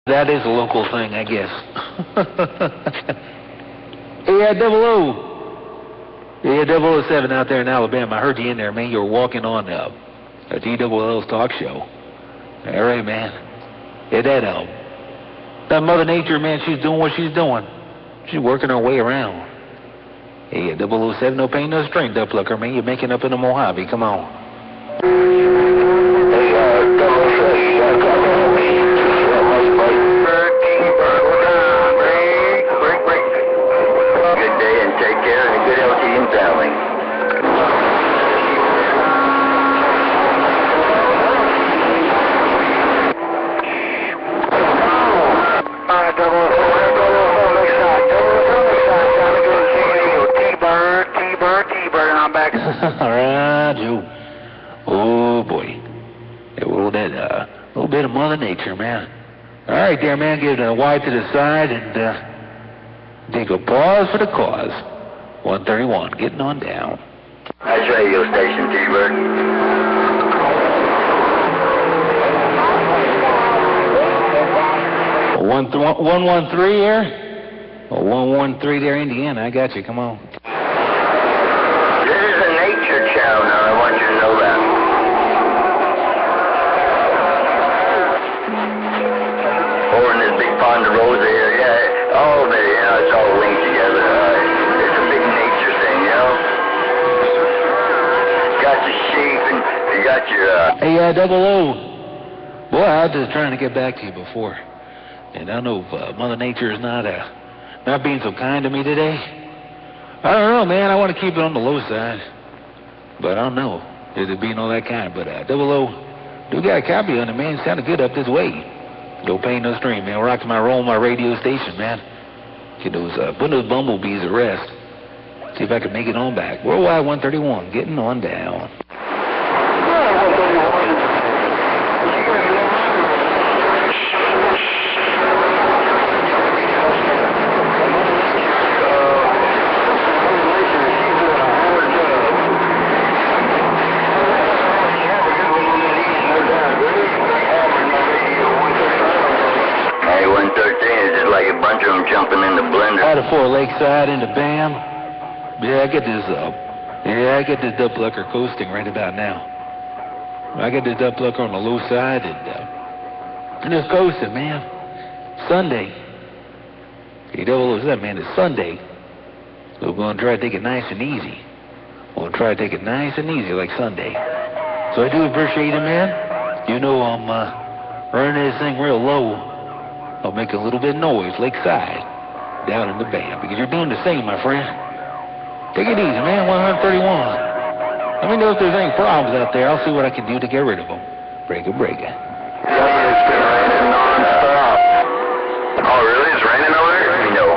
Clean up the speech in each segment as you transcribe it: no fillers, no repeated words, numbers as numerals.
That is a local thing, I guess. Yeah, double O. Yeah, 007 out there in Alabama. I heard you in there, man. You were walking on a TWL's talk show. All right, man. Yeah, that Mother Nature, man, she's doing what she's doing. She's working her way around. Yeah, 007, no pain, no strain, duck plucker, man. You're making up in the Mojave. Come on. All right, Joe. Oh, boy. Yeah, well, that little bit of Mother Nature, man. All right there, man. Give it a wide to the side and take a pause for the cause. 131, getting on down. That's radio station, T-Bird. 113 here? 113 there, Indiana. I got you. Come on. Now, I want you to know that. Over in this big Pond of Rosa area, all of it, it's all linked together. It's a big nature thing, Got your sheep and you got your... Hey, double O. Boy, I was just trying to get back to you before. And I know Mother Nature is not being so kind to me today. I don't know, man. I want to keep it on the low side. But I don't know, is it being all that kind? But double O, do got a copy on it, man. It sounded good up this way. No pain, no strain, man. Rocking my roll, my radio station, man. Get those, put those bumblebees at rest. See if I can make it on back. Worldwide 131, getting on down. Jumping in the blender. Out of 4 Lakeside into Bam. Yeah, I get this duck plucker coasting right about now. I get this duck plucker on the low side and just coasting, man. Sunday. Hey, double O, that, man? It's Sunday. So we're going to try to take it nice and easy. We're going to try to take it nice and easy like Sunday. So I do appreciate it, man. You know I'm running this thing real low. I'll make a little bit of noise, lakeside, down in the band, because you're doing the same, my friend. Take it easy, man, 131. Let me know if there's any problems out there. I'll see what I can do to get rid of them. Break it. Yeah, it's been raining non-stop. Oh, really? It's raining over there? No.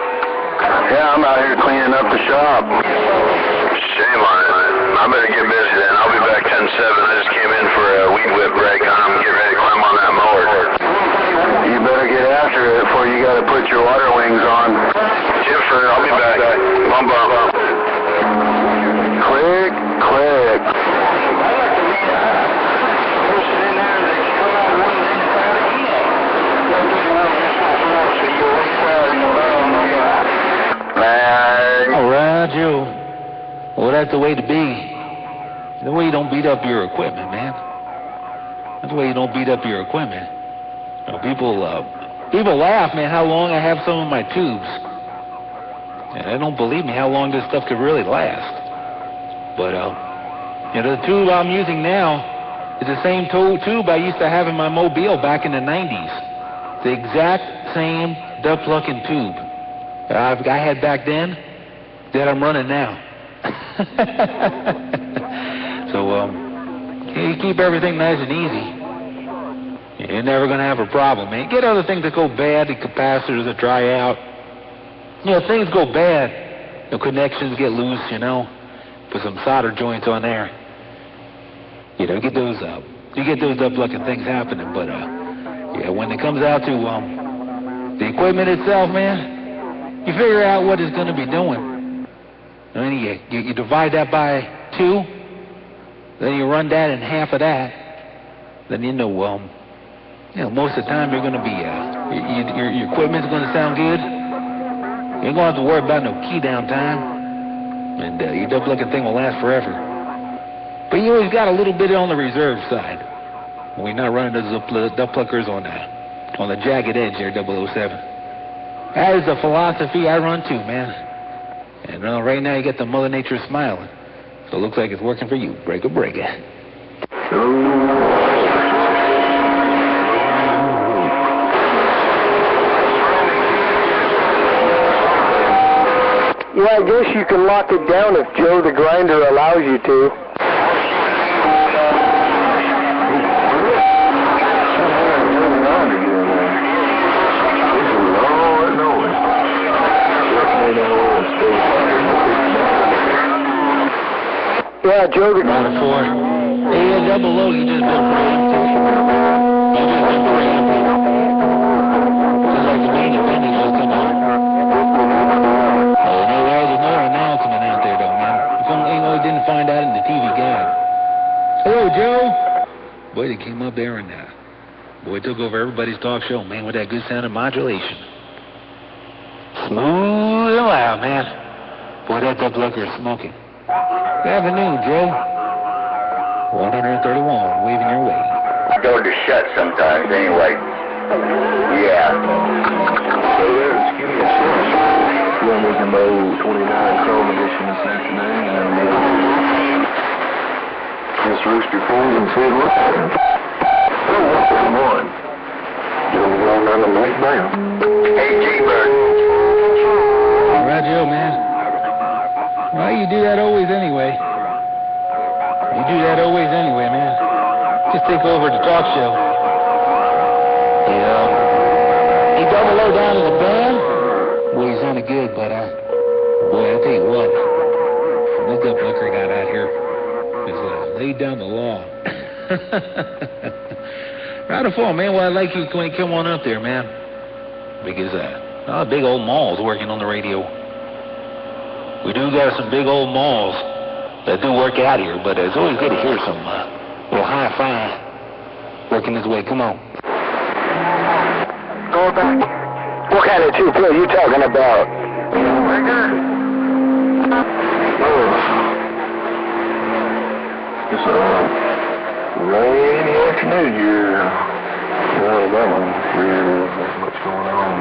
Yeah, I'm out here cleaning up the shop. Shame on it. I better get busy then. I'll be back 10-7. I just came in for a weed whip break. I'm getting ready to climb on that mower. You better get after it before you got to put your water wings on. Jimford, I'll be back. Bump. Click. All right, Joe. Well, that's the way to be. The way you don't beat up your equipment, man. That's the way you don't beat up your equipment. You know, people laugh, man, how long I have some of my tubes. And they don't believe me how long this stuff could really last. But, the tube I'm using now is the same tube I used to have in my Mobile back in the 90s. The exact same duck plucking tube I had back then that I'm running now. So, you keep everything nice and easy. You're never going to have a problem, man. Get other things that go bad, the capacitors that dry out. Things go bad. The connections get loose, Put some solder joints on there. Get those you get those duck plucking things happening. But, when it comes out to the equipment itself, man, you figure out what it's going to be doing. And then you divide that by 2. Then you run that and half of that. Then most of the time you're going to be Your equipment's going to sound good. You ain't going to have to worry about no key down time. And your double-looking thing will last forever. But you always got a little bit on the reserve side. When you're not running those duck-pluckers on the jagged edge there, 007. That is the philosophy I run too, man. And right now you got the Mother Nature smiling. So it looks like it's working for you. Break it. Yeah, I guess you can lock it down if Joe the Grinder allows you to. Yeah, Joe the Grinder. 4. Yeah, double low, you just been preempted. Just like the main event just come on. There's no announcement out there, though, man. You didn't find out in the TV guide. Hello, Joe. Boy, they came up there and boy, took over everybody's talk show, man, with that good sound of modulation. Smooth and loud, man. Boy, that double-looker is smoking. Good afternoon, Joe. 131, waving your way. Doors are shut sometimes, anyway. Yeah. So there's, give me a choice. One was the Mode 29 Chrome Edition this afternoon, and this Rooster Pools and Sid Wilson. Oh, 131. Joe going down the lake down. Hey, G-Bird. All right, Joe, man. Well, you do that always anyway. Man. Just take over the talk show. Yeah. He double low down to the band. Boy, he sounded good, but boy, I tell you what, this double-looker got out here is laid down the law. Right of fall, man. Well, I like you when you come on up there, man, because big old malls working on the radio. We do got some big old malls that do work out here, but it's always good to hear some little hi-fi working this way. Come on. Go back. What kind of 2 play you talking about? Very good. It's a rainy afternoon here. Alabama. Really not much going on.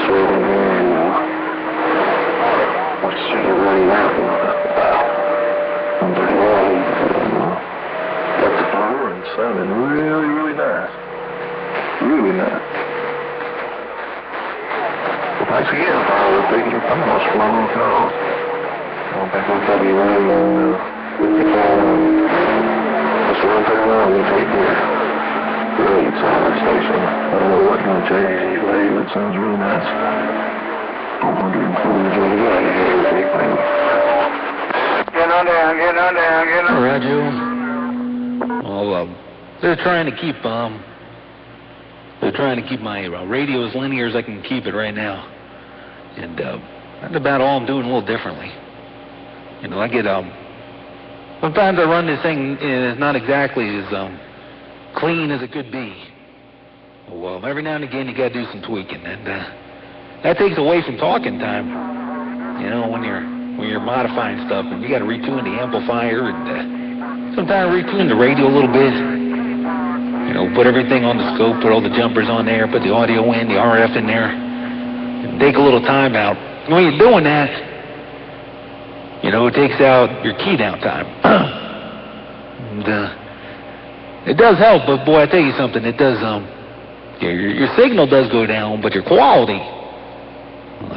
So what's it running out? Got the floor and sounding really nice. Really nice. Well, thanks again, Father. Taking your time. I'll slow the calls. Going back on top of your room and let's run through around and take care. Really exciting station. I don't know what's going to change these days, but it sounds really nice. 140 big thing. Get on down. All right, Joe. Well, they're trying to keep my radio as linear as I can keep it right now, and that's about all I'm doing a little differently. You know, I get sometimes I run this thing and it's not exactly as clean as it could be. Well, every now and again you got to do some tweaking, and that takes away from talking time. You know, when you're modifying stuff, and you got to retune the amplifier, and sometimes retune the radio a little bit. You know, put everything on the scope, put all the jumpers on there, put the audio in, the RF in there, and take a little time out. When you're doing that, you know, it takes out your key down time. And it does help, but boy, I tell you something, it does, your signal does go down, but your quality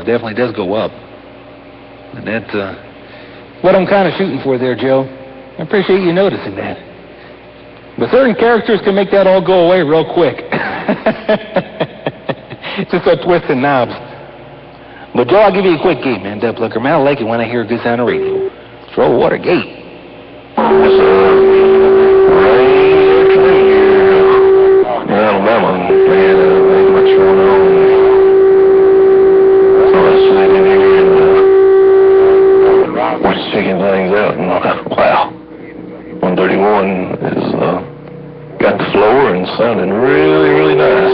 definitely does go up. And that's what I'm kind of shooting for there, Joe. I appreciate you noticing that. But certain characters can make that all go away real quick. Just a twisting knobs. But Joe, I'll give you a quick game, man, Duplicker. Man, I like it when I hear a good sound of radio. Throw Watergate. Alabama, man, ain't much going on. So I slid in here and was checking things out, and wow, 131 is got slower and sounding really, really nice.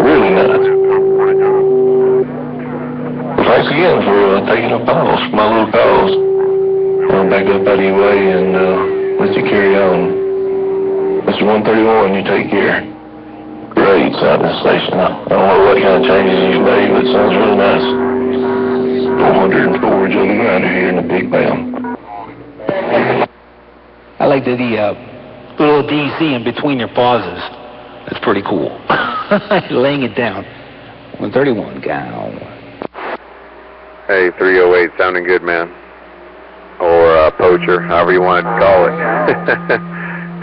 Really nice. Thanks again for taking a pause, my little calls. I'll back up out of your way and let you carry on. Mr. 131, you take care. Great sounding station. I don't know what kind of changes you made, but it sounds really nice. 404 Jolly Grinder here in the Big Bam. I like the little DC in between your pauses. That's pretty cool. Laying it down. 131, go. Hey, 308, sounding good, man. Or Poacher, however you want to call it.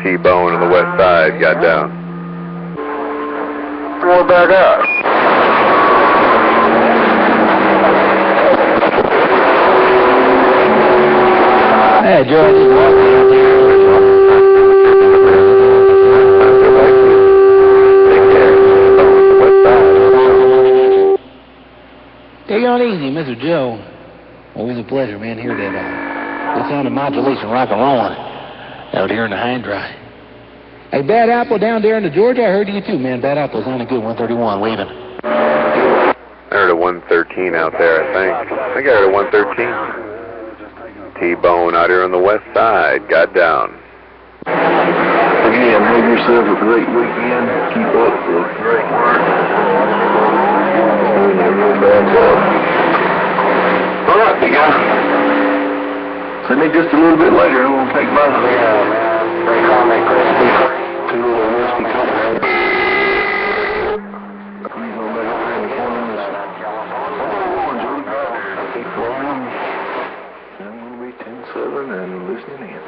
T-Bone on the west side got down. Roll back up. Hey, Joe, I just walked down here. Take it on easy, Mr. Joe. Always a pleasure, man. Hear that good sound of modulation rock and rollin' out here in the high and dry. Hey, Bad Apple down there in the Georgia, I heard you too, man. Bad Apple sounding good. 131, leaving. I heard a 113 out there, I think. I think I heard a 113. T-Bone out here on the west side got down. Again, have yourself a great weekend. Keep up the great work. Doing a real bad job. All right, big guy. Send me just a little bit later. I'm going to take my... Yeah, man. Break on that crispy. Two little whiskey companies. Please don't make up in the corner. Keep flying. I'm going to be 10-7 and listening in.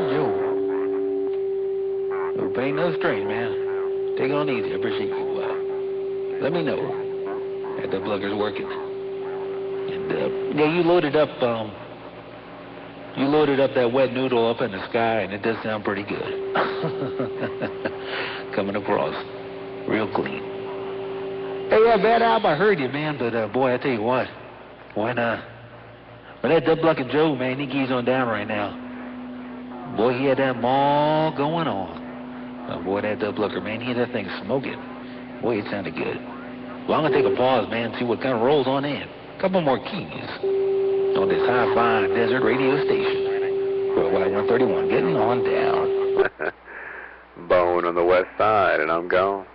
Joe. We're paying no strain, man. Take it on easy. I appreciate you. Let me know that the plugger's working. And yeah, you loaded up that wet noodle up in the sky, and it does sound pretty good. Coming across real clean. Hey, yeah, Bad Apple, I heard you, man, but boy, I tell you what, when that Dub Luck Joe, man, he keys on down right now. Boy, he had that maul going on. Oh, boy, that Dub Lucker, man, he had that thing smoking. Boy, it sounded good. Well, I'm going to take a pause, man, see what kind of rolls on in. A couple more keys on this high-fine desert radio station. Worldwide 131, getting on down. Bone on the west side, and I'm gone.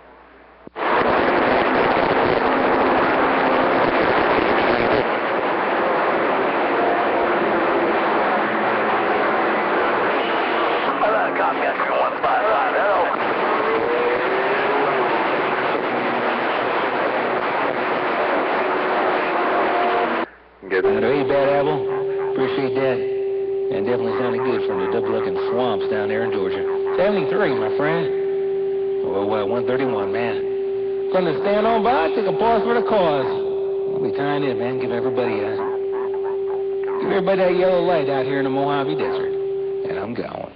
Hey, Bad Apple, appreciate that. And definitely sounded good from the double-looking swamps down there in Georgia. 73, my friend. Well, 131, man. Gonna stand on by, take a pause for the cause. We'll be tying in, man. Give everybody that yellow light out here in the Mojave Desert. And I'm going.